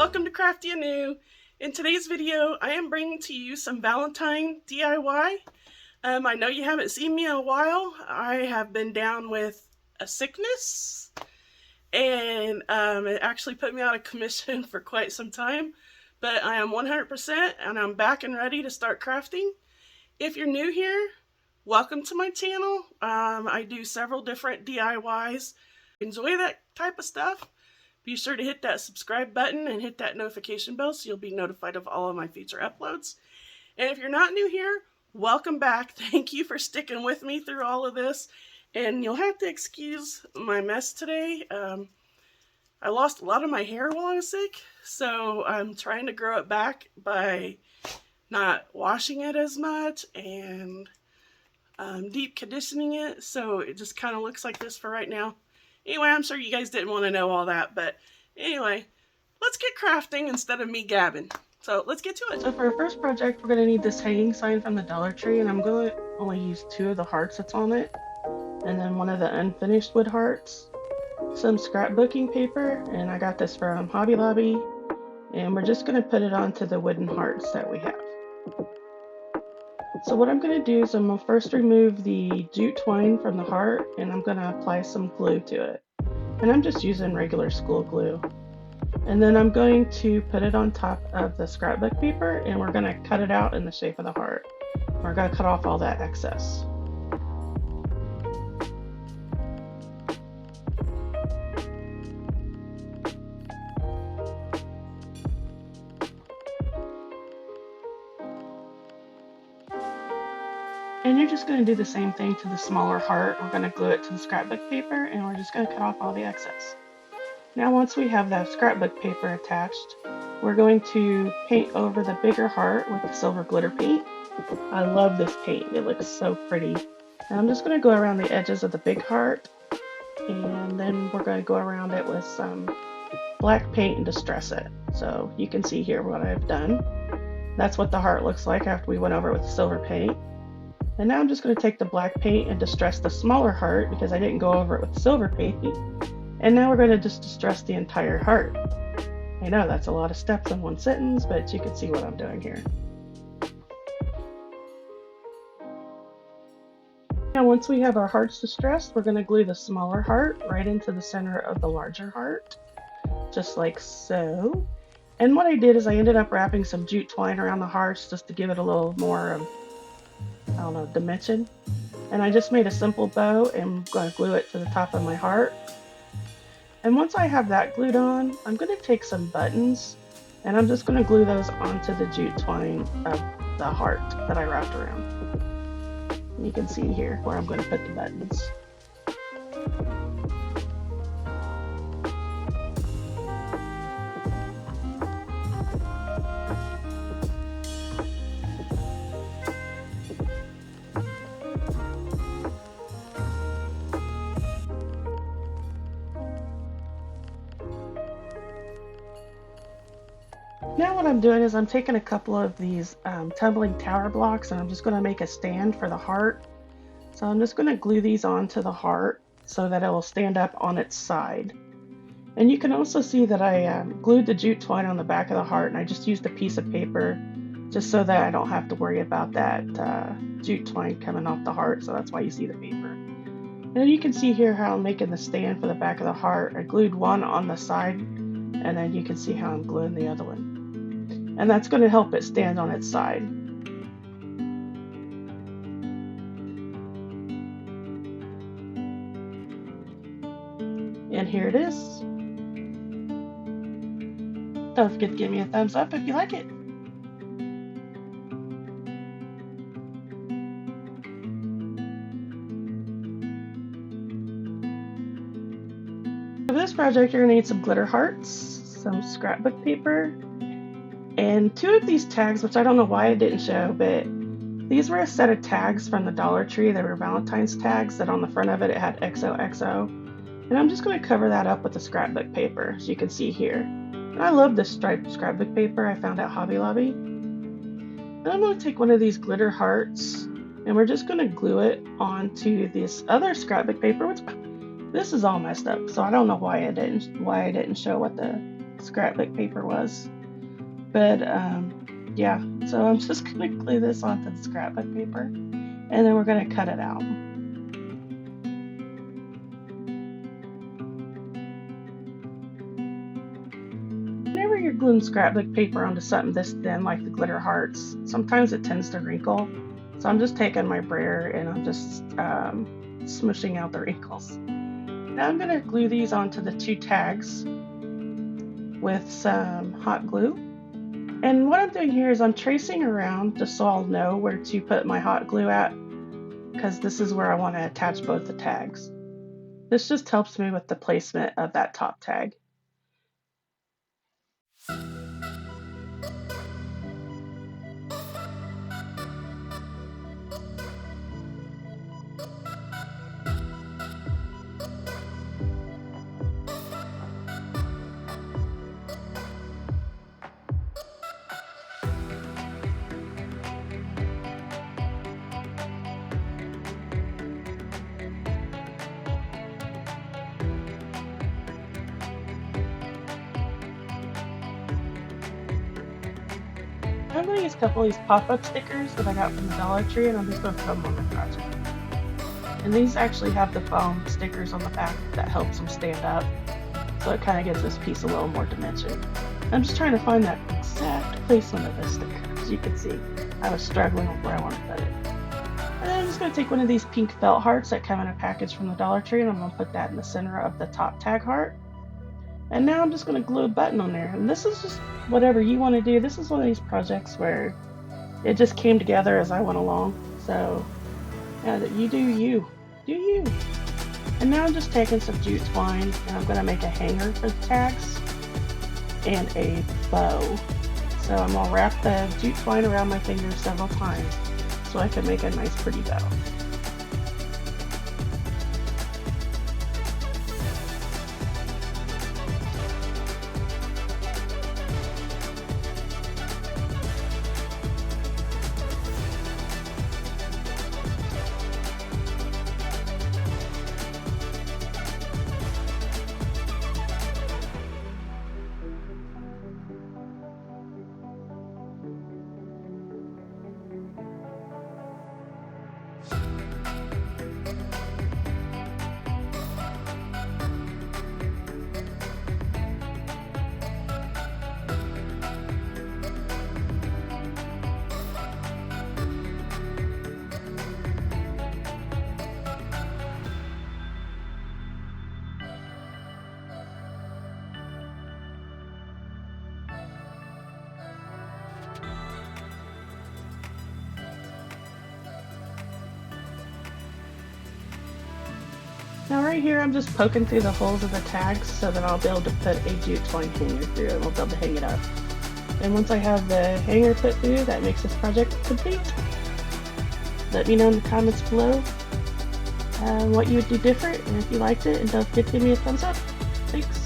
welcome to Crafty Anew. In today's video, I am bringing to you some Valentine DIY. I know you haven't seen me in a while. I have been down with a sickness, and it actually put me out of commission for quite some time. But I am 100% and I'm back and ready to start crafting. If you're new here, welcome to my channel. I do several different DIYs. Enjoy that type of stuff. Be sure to hit that subscribe button and hit that notification bell so you'll be notified of all of my future uploads. And if you're not new here, welcome back. Thank you for sticking with me through all of this. And you'll have to excuse my mess today. I lost a lot of my hair while I was sick, so I'm trying to grow it back by not washing it as much and deep conditioning it, so it just kind of looks like this for right now. Anyway, I'm sure you guys didn't want to know all that, but anyway, let's get crafting instead of me gabbing. So let's get to it. So for our first project, we're going to need this hanging sign from the Dollar Tree, and I'm going to only use 2 of the hearts that's on it, and then 1 of the unfinished wood hearts, some scrapbooking paper, and I got this from Hobby Lobby, and we're just going to put it onto the wooden hearts that we have. So what I'm going to do is I'm going to first remove the jute twine from the heart, and I'm going to apply some glue to it. And I'm just using regular school glue. And then I'm going to put it on top of the scrapbook paper, and we're going to cut it out in the shape of the heart. We're going to cut off all that excess. And you're just going to do the same thing to the smaller heart. We're going to glue it to the scrapbook paper, and we're just going to cut off all the excess. Now once we have that scrapbook paper attached, we're going to paint over the bigger heart with the silver glitter paint. I love this paint. It looks so pretty. And I'm just going to go around the edges of the big heart, and then we're going to go around it with some black paint and distress it. So you can see here what I've done. That's what the heart looks like after we went over it with the silver paint. And now I'm just going to take the black paint and distress the smaller heart because I didn't go over it with silver paint. And now we're going to just distress the entire heart. I know that's a lot of steps in one sentence, but you can see what I'm doing here. Now once we have our hearts distressed, we're going to glue the smaller heart right into the center of the larger heart, just like so. And what I did is I ended up wrapping some jute twine around the hearts just to give it a little more of, I don't know, dimension. And I just made a simple bow and I'm going to glue it to the top of my heart. And once I have that glued on, I'm going to take some buttons and I'm just going to glue those onto the jute twine of the heart that I wrapped around. You can see here where I'm going to put the buttons. Now what I'm doing is I'm taking a couple of these tumbling tower blocks and I'm just going to make a stand for the heart. So I'm just going to glue these onto the heart so that it will stand up on its side. And you can also see that I glued the jute twine on the back of the heart, and I just used a piece of paper just so that I don't have to worry about that jute twine coming off the heart, so that's why you see the paper. And then you can see here how I'm making the stand for the back of the heart. I glued one on the side, and then you can see how I'm gluing the other one. And that's going to help it stand on its side. And here it is. Don't forget to give me a thumbs up if you like it. For this project, you're going to need some glitter hearts, some scrapbook paper, and 2 of these tags, which I don't know why I didn't show, but these were a set of tags from the Dollar Tree. They were Valentine's tags that on the front of it had XOXO. And I'm just going to cover that up with the scrapbook paper, as you can see here. And I love this striped scrapbook paper I found at Hobby Lobby. And I'm going to take one of these glitter hearts, and we're just going to glue it onto this other scrapbook paper, which This is all messed up, so I don't know why I didn't show what the scrapbook paper was. But yeah, so I'm just gonna glue this onto the scrapbook paper, and then we're gonna cut it out. Whenever you're gluing scrapbook paper onto something this thin, like the glitter hearts, sometimes it tends to wrinkle. So I'm just taking my brayer and I'm just smooshing out the wrinkles. Now I'm gonna glue these onto the 2 tags with some hot glue. And what I'm doing here is I'm tracing around just so I'll know where to put my hot glue at, because this is where I want to attach both the tags. This just helps me with the placement of that top tag. I'm going to use a couple of these pop-up stickers that I got from the Dollar Tree, and I'm just going to put them on my project. And these actually have the foam stickers on the back that helps them stand up, so it kind of gives this piece a little more dimension. I'm just trying to find that exact placement of this sticker. As you can see, I was struggling with where I want to put it. And then I'm just going to take one of these pink felt hearts that come in a package from the Dollar Tree, and I'm going to put that in the center of the top tag heart. And now I'm just going to glue a button on there. And this is just whatever you want to do. This is one of these projects where it just came together as I went along. So yeah, you do you. Do you. And now I'm just taking some jute twine and I'm going to make a hanger for the tags and a bow. So I'm going to wrap the jute twine around my finger several times so I can make a nice pretty bow. Now right here I'm just poking through the holes of the tags so that I'll be able to put a jute twine hanger through and I'll be able to hang it up. And once I have the hanger put through, that makes this project complete. Let me know in the comments below what you would do different, and if you liked it, and don't forget to give me a thumbs up. Thanks.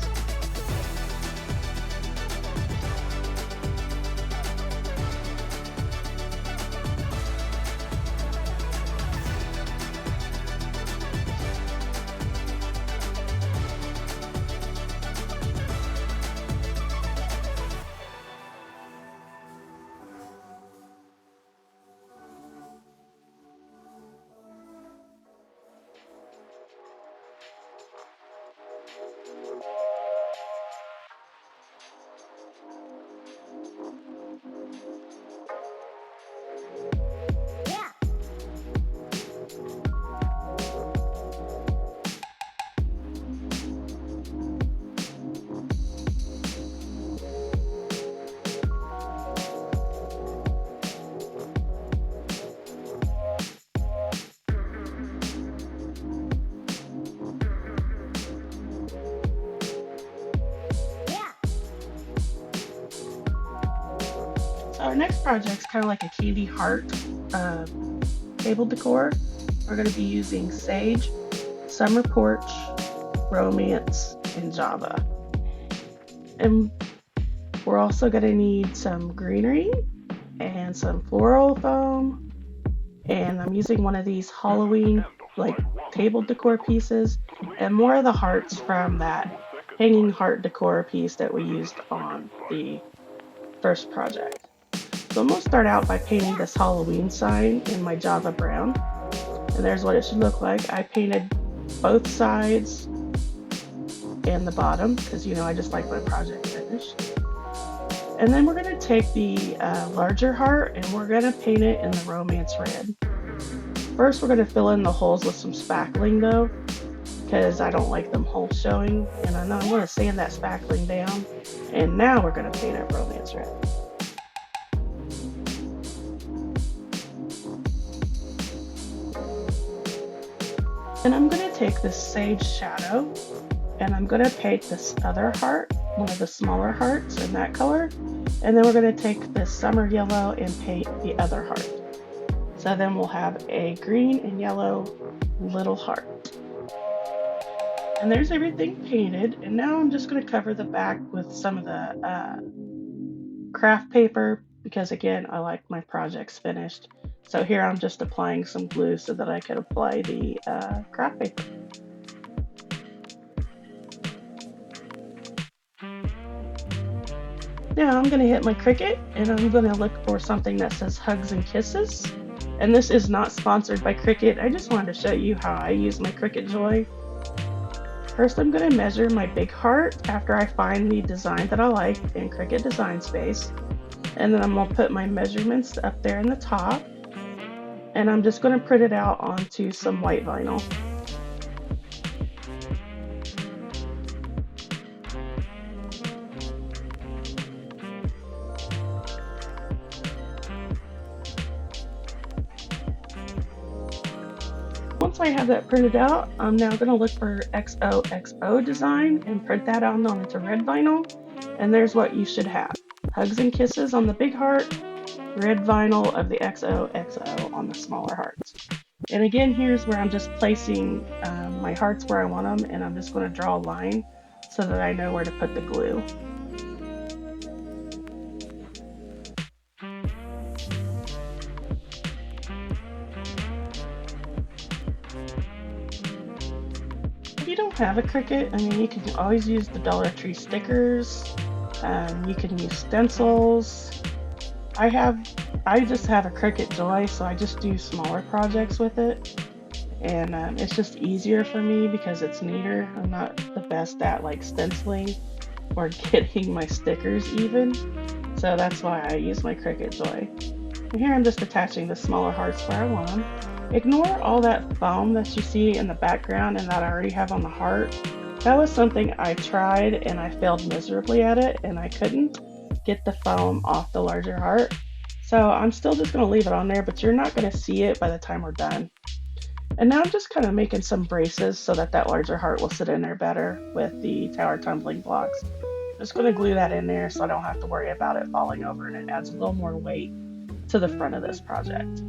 Our next project is kind of like a candy heart table decor. We're going to be using sage, summer porch, romance, and java. And we're also going to need some greenery and some floral foam. And I'm using one of these Halloween like table decor pieces and more of the hearts from that hanging heart decor piece that we used on the first project. So I'm going to start out by painting this Halloween sign in my Java brown. And there's what it should look like. I painted both sides and the bottom because, you know, I just like my project finished. And then we're going to take the larger heart and we're going to paint it in the romance red. First, we're going to fill in the holes with some spackling though, because I don't like them holes showing. And I know I'm going to sand that spackling down. And now we're going to paint it romance red. And I'm going to take this sage shadow and I'm going to paint this other heart, one of the smaller hearts in that color. And then we're going to take this summer yellow and paint the other heart. So then we'll have a green and yellow little heart. And there's everything painted. And now I'm just going to cover the back with some of the craft paper because, again, I like my projects finished. So here I'm just applying some glue so that I could apply the craft paper. Now I'm going to hit my Cricut and I'm going to look for something that says Hugs and Kisses. And this is not sponsored by Cricut. I just wanted to show you how I use my Cricut Joy. First I'm going to measure my big heart after I find the design that I like in Cricut Design Space. And then I'm going to put my measurements up there in the top. And I'm just going to print it out onto some white vinyl. Once I have that printed out, I'm now going to look for XOXO design and print that out onto red vinyl. And there's what you should have. Hugs and Kisses on the big heart, red vinyl of the XOXO on the smaller hearts. And again, here's where I'm just placing my hearts where I want them, and I'm just going to draw a line so that I know where to put the glue. If you don't have a Cricut, I mean, you can always use the Dollar Tree stickers. You can use stencils. I just have a Cricut Joy, so I just do smaller projects with it. And it's just easier for me because it's neater. I'm not the best at like stenciling or getting my stickers even. So that's why I use my Cricut Joy. And here I'm just attaching the smaller hearts where I want them. Ignore all that foam that you see in the background and that I already have on the heart. That was something I tried and I failed miserably at it, and I couldn't get the foam off the larger heart. So I'm still just going to leave it on there, but you're not going to see it by the time we're done. And now I'm just kind of making some braces so that that larger heart will sit in there better with the tower tumbling blocks. I'm just going to glue that in there so I don't have to worry about it falling over, and it adds a little more weight to the front of this project.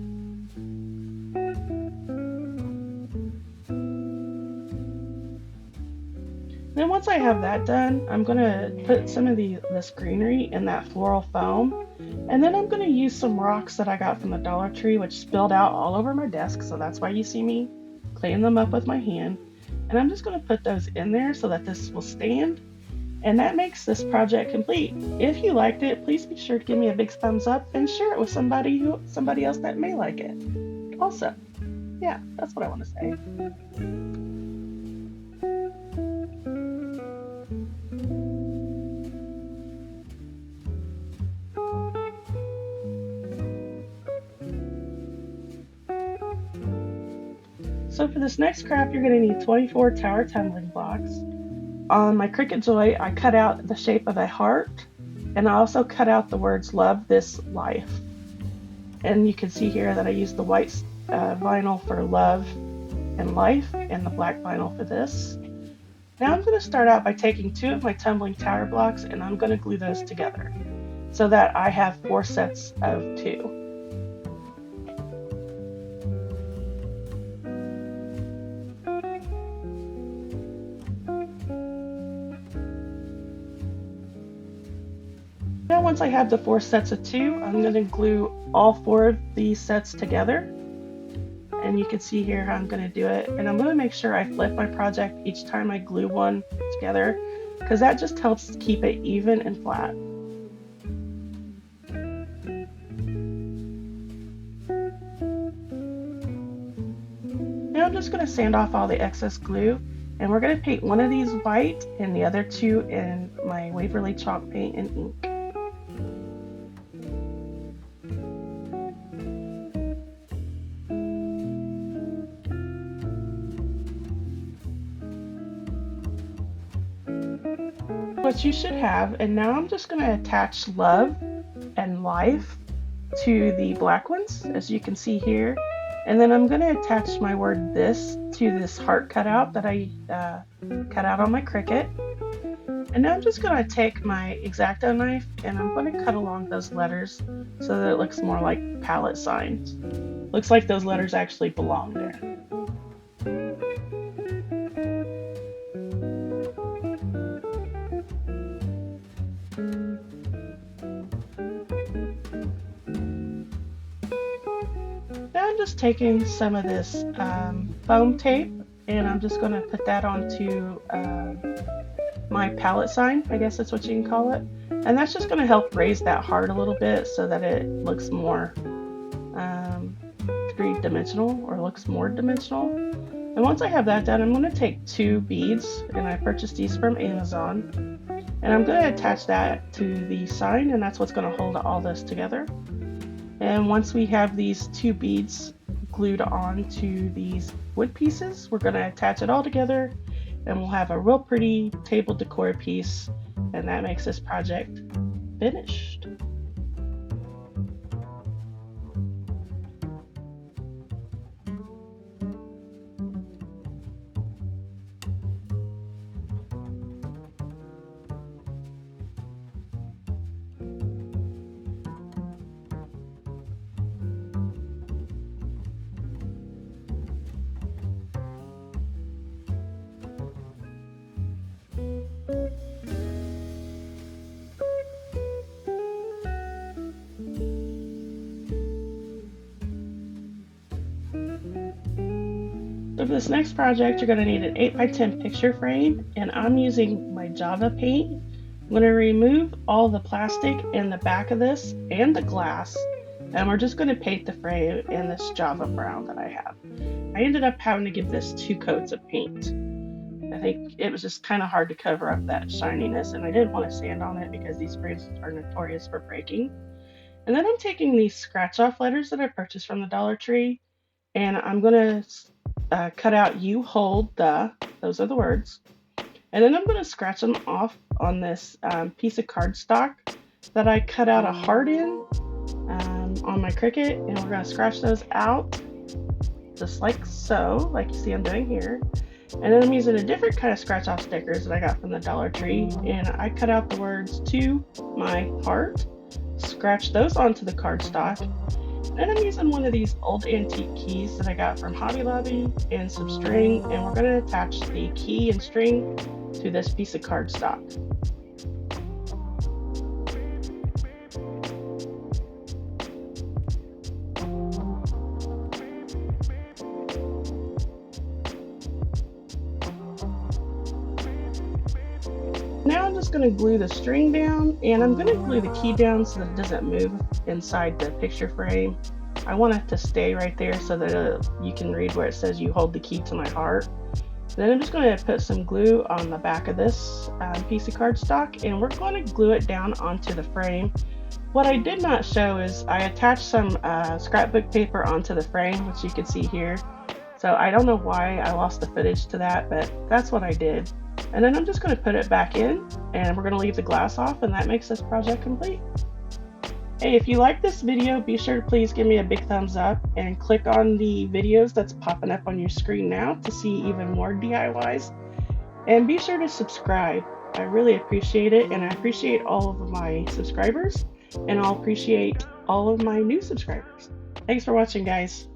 Then once I have that done, I'm going to put some of this greenery in that floral foam. And then I'm going to use some rocks that I got from the Dollar Tree, which spilled out all over my desk. So that's why you see me cleaning them up with my hand. And I'm just going to put those in there so that this will stand. And that makes this project complete. If you liked it, please be sure to give me a big thumbs up and share it with somebody else that may like it. Also, yeah, that's what I want to say. So for this next craft, you're going to need 24 tower tumbling blocks. On my Cricut Joy, I cut out the shape of a heart, and I also cut out the words "Love This Life." And you can see here that I used the white vinyl for love and life, and the black vinyl for this. Now I'm going to start out by taking 2 of my tumbling tower blocks, and I'm going to glue those together so that I have 4 sets of 2. Now once I have the 4 sets of 2, I'm going to glue all 4 of these sets together. and you can see here how I'm going to do it. And I'm going to make sure I flip my project each time I glue one together, because that just helps keep it even and flat. Now I'm just going to sand off all the excess glue, and we're going to paint one of these white and the other two in my Waverly chalk paint and ink. What you should have, and now I'm just going to attach love and life to the black ones, as you can see here. And then I'm going to attach my word this to this heart cutout that I cut out on my Cricut. And now I'm just going to take my X-Acto knife and I'm going to cut along those letters so that it looks more like palette signs. Looks like those letters actually belong there. I'm just taking some of this foam tape and I'm just going to put that onto my palette sign, I guess that's what you can call it, and that's just going to help raise that heart a little bit so that it looks more three-dimensional, or looks more dimensional. And once I have that done, I'm going to take 2 beads, and I purchased these from Amazon, and I'm going to attach that to the sign, and that's what's going to hold all this together. And once we have these 2 beads glued onto these wood pieces, we're going to attach it all together and we'll have a real pretty table decor piece, and that makes this project finished. So for this next project, you're going to need an 8x10 picture frame, and I'm using my Java paint. I'm going to remove all the plastic in the back of this and the glass, and we're just going to paint the frame in this Java brown that I have. I ended up having to give this 2 coats of paint. I think it was just kind of hard to cover up that shininess, and I didn't want to sand on it because these frames are notorious for breaking. And then I'm taking these scratch off letters that I purchased from the Dollar Tree, and I'm going to cut out "you hold the," those are the words, and then I'm going to scratch them off on this piece of cardstock that I cut out a heart in on my Cricut, and we're going to scratch those out just like so, like you see I'm doing here. And then I'm using a different kind of scratch off stickers that I got from the Dollar Tree, and I cut out the words "to my heart," scratch those onto the cardstock. And I'm using one of these old antique keys that I got from Hobby Lobby and some string, and we're going to attach the key and string to this piece of cardstock. Now I'm just going to glue the string down, and I'm going to glue the key down so that it doesn't move inside the picture frame. I want it to stay right there so that you can read where it says "you hold the key to my heart." And then I'm just going to put some glue on the back of this piece of cardstock, and we're going to glue it down onto the frame. What I did not show is I attached some scrapbook paper onto the frame, which you can see here. So I don't know why I lost the footage to that, but that's what I did. And then I'm just going to put it back in, and we're going to leave the glass off, and that makes this project complete. Hey, if you like this video, be sure to please give me a big thumbs up and click on the videos that's popping up on your screen now to see even more DIYs. And be sure to subscribe. I really appreciate it, and I appreciate all of my subscribers, and I'll appreciate all of my new subscribers. Thanks for watching, guys.